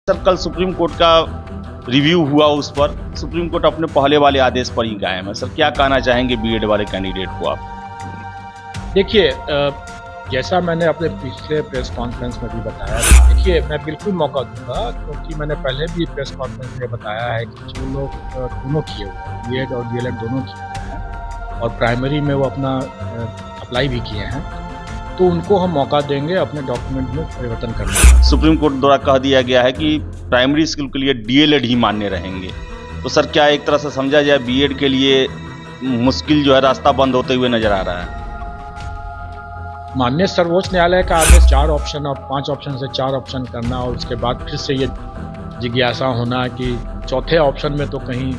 Sir कल supreme court का review हुआ, उस पर सुप्रीम कोर्ट अपने पहले वाले आदेश पर ही कायम है। सर क्या कहना चाहेंगे बीएड वाले कैंडिडेट को आप? देखिए, जैसा मैंने अपने पिछले प्रेस कॉन्फ्रेंस में भी बताया था, देखिए मैं बिल्कुल मौका दूंगा, क्योंकि मैंने पहले भी प्रेस कॉन्फ्रेंस में बताया है कि जो लोग दोनों किए हुए हैं, बीएड और डीएलएड दोनों किए हुए हैं और प्राइमरी में वो अपना अप्लाई भी किए हैं, तो उनको हम मौका देंगे अपने डॉक्यूमेंट में परिवर्तन करने का। सुप्रीम कोर्ट द्वारा कह दिया गया है कि प्राइमरी स्कूल के लिए डीएलएड ही मान्य रहेंगे, तो सर क्या एक तरह से समझा जाए बीएड के लिए मुश्किल जो है रास्ता बंद होते हुए नजर आ रहा है? माननीय सर्वोच्च न्यायालय का आदेश 4 ऑप्शन और 5 ऑप्शन से 4 ऑप्शन करना और उसके बाद फिर से ये जिज्ञासा होना कि चौथे ऑप्शन में तो कहीं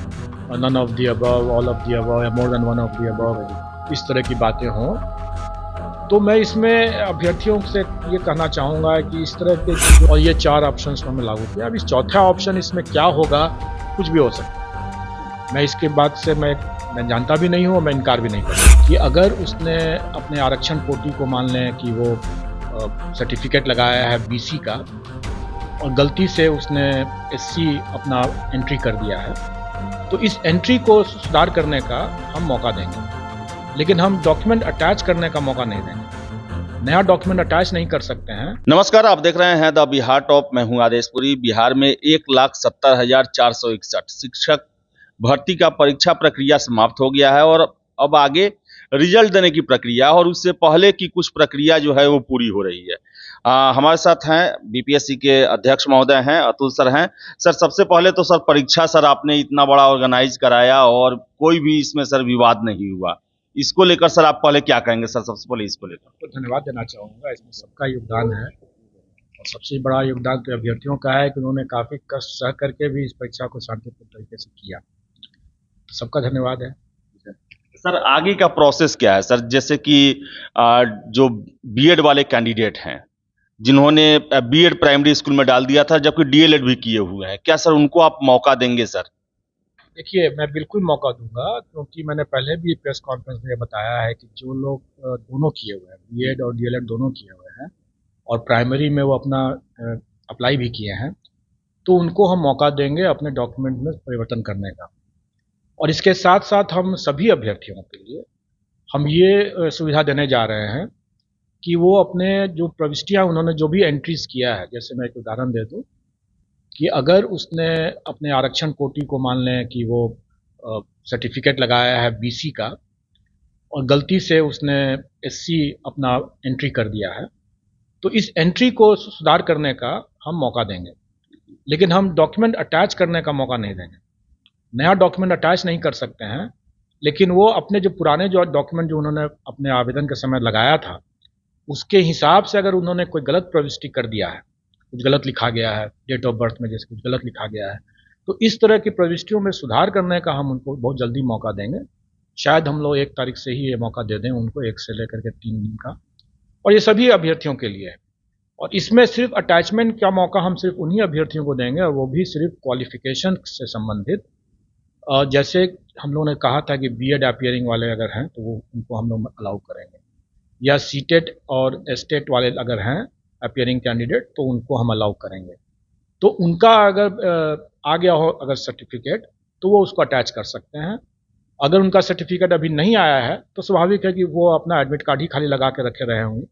none of the above, all of the above या more than one of the above, इस तरह की बातें हों, तो मैं इसमें अभ्यर्थियों से ये कहना चाहूँगा कि इस तरह के और ये 4 ऑप्शंस हमें लागू किया। अब इस चौथा ऑप्शन इसमें क्या होगा, कुछ भी हो सकता है। मैं इसके बाद से मैं जानता भी नहीं हूँ और मैं इनकार भी नहीं करूँगा कि अगर उसने अपने आरक्षण कोटि को मान लें कि वो सर्टिफिकेट लगाया है बीसी का और गलती से उसने एससी अपना एंट्री कर दिया है, तो इस एंट्री को सुधार करने का हम मौका देंगे, लेकिन हम डॉक्यूमेंट अटैच करने का मौका नहीं देंगे। नया डॉक्यूमेंट अटैच नहीं कर सकते हैं। नमस्कार, आप देख रहे हैं द बिहार टॉप। मैं हूं आदेशपुरी। बिहार में 1,70,461 शिक्षक भर्ती का परीक्षा प्रक्रिया समाप्त हो गया है और अब आगे रिजल्ट देने की प्रक्रिया और उससे पहले की कुछ प्रक्रिया जो है वो पूरी हो रही है। हमारे साथ हैं बीपीएससी के अध्यक्ष महोदय हैं, अतुल सर हैं। सर सबसे पहले तो सर परीक्षा सर आपने इतना बड़ा ऑर्गेनाइज कराया और कोई भी इसमें सर विवाद नहीं हुआ, इसको लेकर सर आप पहले क्या कहेंगे? सर सबसे पहले इसको लेकर तो धन्यवाद देना चाहूँगा। इसमें सबका योगदान है और सबसे बड़ा योगदान तो अभ्यर्थियों का है कि उन्होंने काफ़ी कष्ट सह करके भी इस परीक्षा को शांतिपूर्ण तरीके से किया। सबका धन्यवाद है। सर आगे का प्रोसेस क्या है सर? जैसे कि जो बीएड वाले कैंडिडेट हैं जिन्होंने बीएड प्राइमरी स्कूल में डाल दिया था जबकि डीएलएड भी किए हुए हैं, क्या सर उनको आप मौका देंगे? सर देखिए, मैं बिल्कुल मौका दूंगा, क्योंकि मैंने पहले भी प्रेस कॉन्फ्रेंस में बताया है कि जो लोग दोनों किए हुए हैं, बीएड और डीएलएड दोनों किए हुए हैं और प्राइमरी में वो अपना अप्लाई भी किए हैं, तो उनको हम मौका देंगे अपने डॉक्यूमेंट में परिवर्तन करने का। और इसके साथ साथ हम सभी अभ्यर्थियों के लिए हम ये सुविधा देने जा रहे हैं कि वो अपने जो प्रविष्टियाँ उन्होंने जो भी एंट्रीज किया है, जैसे मैं एक उदाहरण दे दूँ कि अगर उसने अपने आरक्षण कोटि को मान लें कि वो सर्टिफिकेट लगाया है बीसी का और गलती से उसने एससी अपना एंट्री कर दिया है, तो इस एंट्री को सुधार करने का हम मौका देंगे, लेकिन हम डॉक्यूमेंट अटैच करने का मौका नहीं देंगे। नया डॉक्यूमेंट अटैच नहीं कर सकते हैं, लेकिन वो अपने जो पुराने जो डॉक्यूमेंट जो उन्होंने अपने आवेदन के समय लगाया था उसके हिसाब से अगर उन्होंने कोई गलत प्रविष्टि कर दिया है, कुछ गलत लिखा गया है, डेट ऑफ बर्थ में जैसे कुछ गलत लिखा गया है, तो इस तरह की प्रविष्टियों में सुधार करने का हम उनको बहुत जल्दी मौका देंगे। शायद हम लोग 1 तारीख से ही ये मौका दे दें उनको, 1 से लेकर के 3 दिन का, और ये सभी अभ्यर्थियों के लिए है। और इसमें सिर्फ अटैचमेंट का मौका हम सिर्फ उन्हीं अभ्यर्थियों को देंगे और वो भी सिर्फ क्वालिफिकेशन से संबंधित। जैसे हम लोगों ने कहा था कि बीएड अपियरिंग वाले अगर हैं तो वो उनको हम लोग अलाउ करेंगे, या सीटेट और एस्टेट वाले अगर हैं अपियरिंग कैंडिडेट तो उनको हम अलाउ करेंगे। तो उनका अगर आ गया हो अगर सर्टिफिकेट तो वो उसको अटैच कर सकते हैं। अगर उनका सर्टिफिकेट अभी नहीं आया है तो स्वाभाविक है कि वो अपना एडमिट कार्ड ही खाली लगा के रखे रहे होंगे,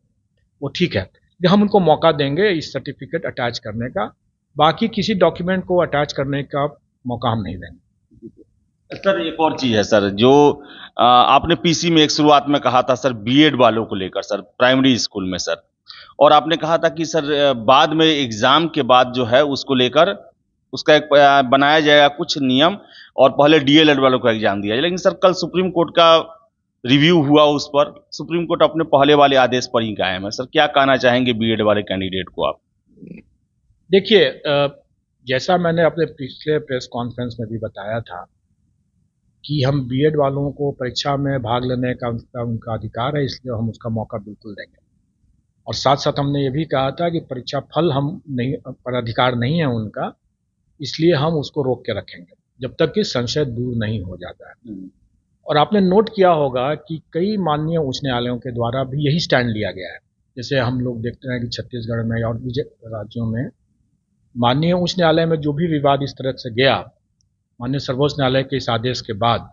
वो ठीक है, कि हम उनको मौका देंगे इस सर्टिफिकेट अटैच करने का। बाकी किसी डॉक्यूमेंट को अटैच करने का मौका हम नहीं देंगे। सर एक और चीज है सर, जो आपने पीसी में एक शुरुआत में कहा था सर बीएड वालों को लेकर सर प्राइमरी स्कूल में सर, और आपने कहा था कि सर बाद में एग्जाम के बाद जो है उसको लेकर उसका एक बनाया जाएगा कुछ नियम और पहले डीएलएड वालों को एग्जाम दिया जाए। लेकिन सर कल सुप्रीम कोर्ट का रिव्यू हुआ, उस पर सुप्रीम कोर्ट अपने पहले वाले आदेश पर ही कायम है। सर क्या कहना चाहेंगे बीएड वाले कैंडिडेट को आप? देखिए, जैसा मैंने अपने पिछले प्रेस कॉन्फ्रेंस में भी बताया था कि हम बीएड वालों को परीक्षा में भाग लेने का उनका अधिकार है, इसलिए हम उसका मौका बिल्कुल देंगे। और साथ साथ हमने ये भी कहा था कि परीक्षा फल हम नहीं पर अधिकार नहीं है उनका, इसलिए हम उसको रोक के रखेंगे जब तक कि संशय दूर नहीं हो जाता है। और आपने नोट किया होगा कि कई माननीय उच्च न्यायालयों के द्वारा भी यही स्टैंड लिया गया है। जैसे हम लोग देखते हैं कि छत्तीसगढ़ में और भी राज्यों में माननीय उच्च न्यायालय में जो भी विवाद इस तरह से गया, माननीय सर्वोच्च न्यायालय के इस आदेश के बाद,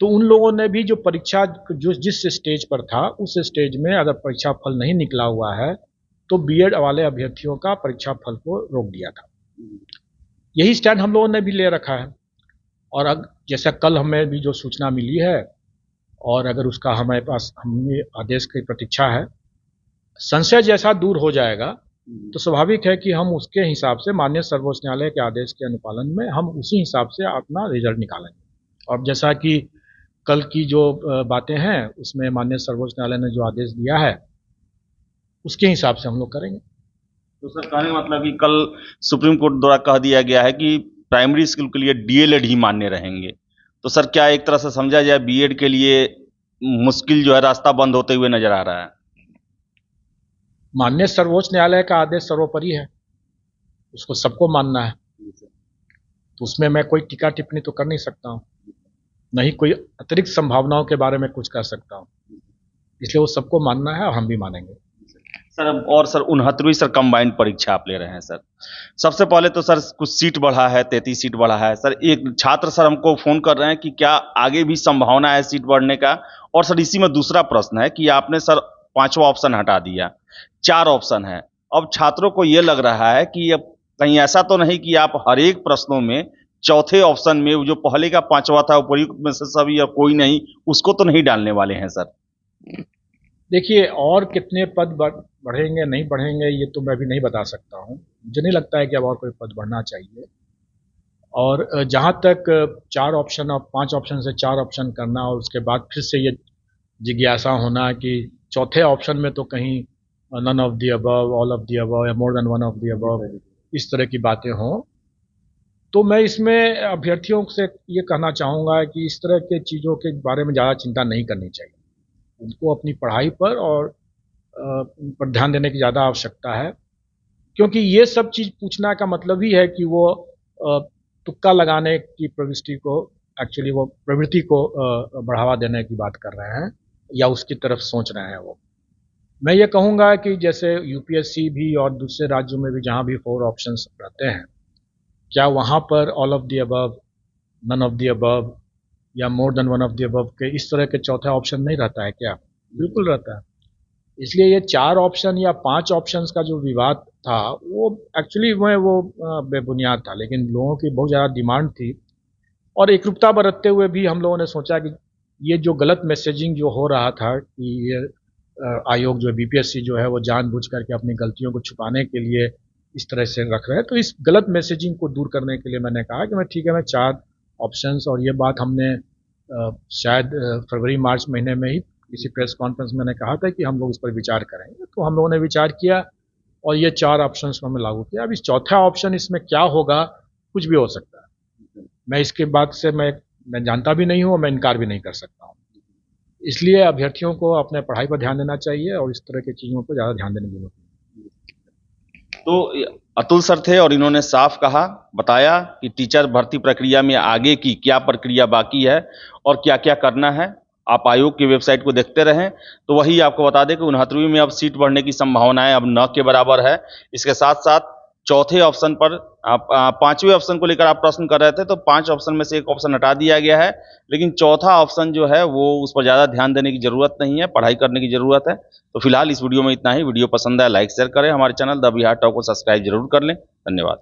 तो उन लोगों ने भी जो परीक्षा जो जिस स्टेज पर था उस स्टेज में अगर परीक्षा फल नहीं निकला हुआ है तो बीएड वाले अभ्यर्थियों का परीक्षा फल को रोक दिया था। यही स्टैंड हम लोगों ने भी ले रखा है। और अब जैसा कल हमें भी जो सूचना मिली है और अगर उसका हमारे पास हमें आदेश की प्रतीक्षा है, संशय जैसा दूर हो जाएगा तो स्वाभाविक है कि हम उसके हिसाब से माननीय सर्वोच्च न्यायालय के आदेश के अनुपालन में हम उसी हिसाब से अपना रिजल्ट निकालेंगे। और जैसा कि कल की जो बातें हैं उसमें माननीय सर्वोच्च न्यायालय ने जो आदेश दिया है उसके हिसाब से हम लोग करेंगे। तो सर कहने का मतलब कि कल सुप्रीम कोर्ट द्वारा कह दिया गया है कि प्राइमरी स्कूल के लिए डीएलएड ही मान्य रहेंगे, तो सर क्या एक तरह से समझा जाए बीएड के लिए मुश्किल जो है रास्ता बंद होते हुए नजर आ रहा है? माननीय सर्वोच्च न्यायालय का आदेश सर्वोपरि है, उसको सबको मानना है, तो उसमें मैं कोई टीका टिप्पणी तो कर नहीं सकता हूँ, नहीं कोई अतिरिक्त संभावनाओं के बारे में कुछ कर सकता हूँ, इसलिए वो सबको मानना है और हम भी मानेंगे। सर और सर 69वीं सर कंबाइंड परीक्षा आप ले रहे हैं सर, सबसे पहले तो सर कुछ सीट बढ़ा है, 33 सीट बढ़ा है सर। एक छात्र सर हमको फोन कर रहे हैं कि क्या आगे भी संभावना है सीट बढ़ने का, और सर इसी में दूसरा प्रश्न है कि आपने सर 5वां ऑप्शन हटा दिया, 4 ऑप्शन है। अब छात्रों को यह लग रहा है कि अब कहीं ऐसा तो नहीं कि आप हर एक प्रश्नों में चौथे ऑप्शन में जो पहले का 5वां था उपयुक्त में से सभी या कोई नहीं, उसको तो नहीं डालने वाले हैं सर? देखिए, और कितने पद बढ़ेंगे नहीं बढ़ेंगे ये तो मैं भी नहीं बता सकता हूँ। मुझे नहीं लगता है कि अब और कोई पद बढ़ना चाहिए। और जहाँ तक 4 ऑप्शन और 5 ऑप्शन से 4 ऑप्शन करना और उसके बाद फिर से ये जिज्ञासा होना कि चौथे ऑप्शन में तो कहीं none of the above, all of the above या more than one of the above, इस तरह की बातें हों, तो मैं इसमें अभ्यर्थियों से ये कहना चाहूँगा कि इस तरह के चीज़ों के बारे में ज़्यादा चिंता नहीं करनी चाहिए। उनको अपनी पढ़ाई पर और पर ध्यान देने की ज़्यादा आवश्यकता है, क्योंकि ये सब चीज़ पूछना का मतलब ही है कि वो तुक्का लगाने की प्रवृत्ति को एक्चुअली वो प्रवृत्ति को बढ़ावा देने की बात कर रहे हैं या उसकी तरफ सोच रहे हैं वो। मैं ये कहूँगा कि जैसे यूपीएससी भी और दूसरे राज्यों में भी जहाँ भी 4 ऑप्शंस रहते हैं, क्या वहाँ पर all of the above, none of the above या more than one of the above के इस तरह के चौथा ऑप्शन नहीं रहता है क्या? बिल्कुल रहता है। इसलिए ये 4 ऑप्शन या 5 ऑप्शंस का जो विवाद था वो एक्चुअली में वो बेबुनियाद था, लेकिन लोगों की बहुत ज़्यादा डिमांड थी और एकरूपता बरतते हुए भी हम लोगों ने सोचा कि ये जो गलत मैसेजिंग जो हो रहा था कि ये आयोग जो है बीपीएससी जो है वो जानबूझ करके अपनी गलतियों को छुपाने के लिए इस तरह से रख रहे हैं, तो इस गलत मैसेजिंग को दूर करने के लिए मैंने कहा कि मैं ठीक है, मैं 4 ऑप्शंस, और ये बात हमने शायद फरवरी मार्च महीने में ही किसी प्रेस कॉन्फ्रेंस में मैंने कहा था कि हम लोग इस पर विचार करेंगे, तो हम लोगों ने विचार किया और ये 4 ऑप्शंस को हमने लागू किया। अब इस चौथा ऑप्शन इसमें क्या होगा, कुछ भी हो सकता है, मैं इसके बाद से मैं जानता भी नहीं हूँ और मैं इनकार भी नहीं कर सकता हूँ। इसलिए अभ्यर्थियों को अपने पढ़ाई पर ध्यान देना चाहिए और इस तरह की चीज़ों पर ज़्यादा ध्यान देने की जरूरत नहीं। तो अतुल सर थे और इन्होंने साफ कहा, बताया कि टीचर भर्ती प्रक्रिया में आगे की क्या प्रक्रिया बाकी है और क्या क्या करना है। आप आयोग की वेबसाइट को देखते रहें तो वही आपको बता दें कि 69वीं में अब सीट बढ़ने की संभावनाएं अब 9 के बराबर है। इसके साथ साथ चौथे ऑप्शन पर आप 5वें ऑप्शन को लेकर आप प्रश्न कर रहे थे, तो 5 ऑप्शन में से एक ऑप्शन हटा दिया गया है, लेकिन चौथा ऑप्शन जो है वो उस पर ज़्यादा ध्यान देने की जरूरत नहीं है, पढ़ाई करने की जरूरत है। तो फिलहाल इस वीडियो में इतना ही। वीडियो पसंद आया लाइक शेयर करें, हमारे चैनल द बिहार टॉक को सब्सक्राइब जरूर कर लें। धन्यवाद।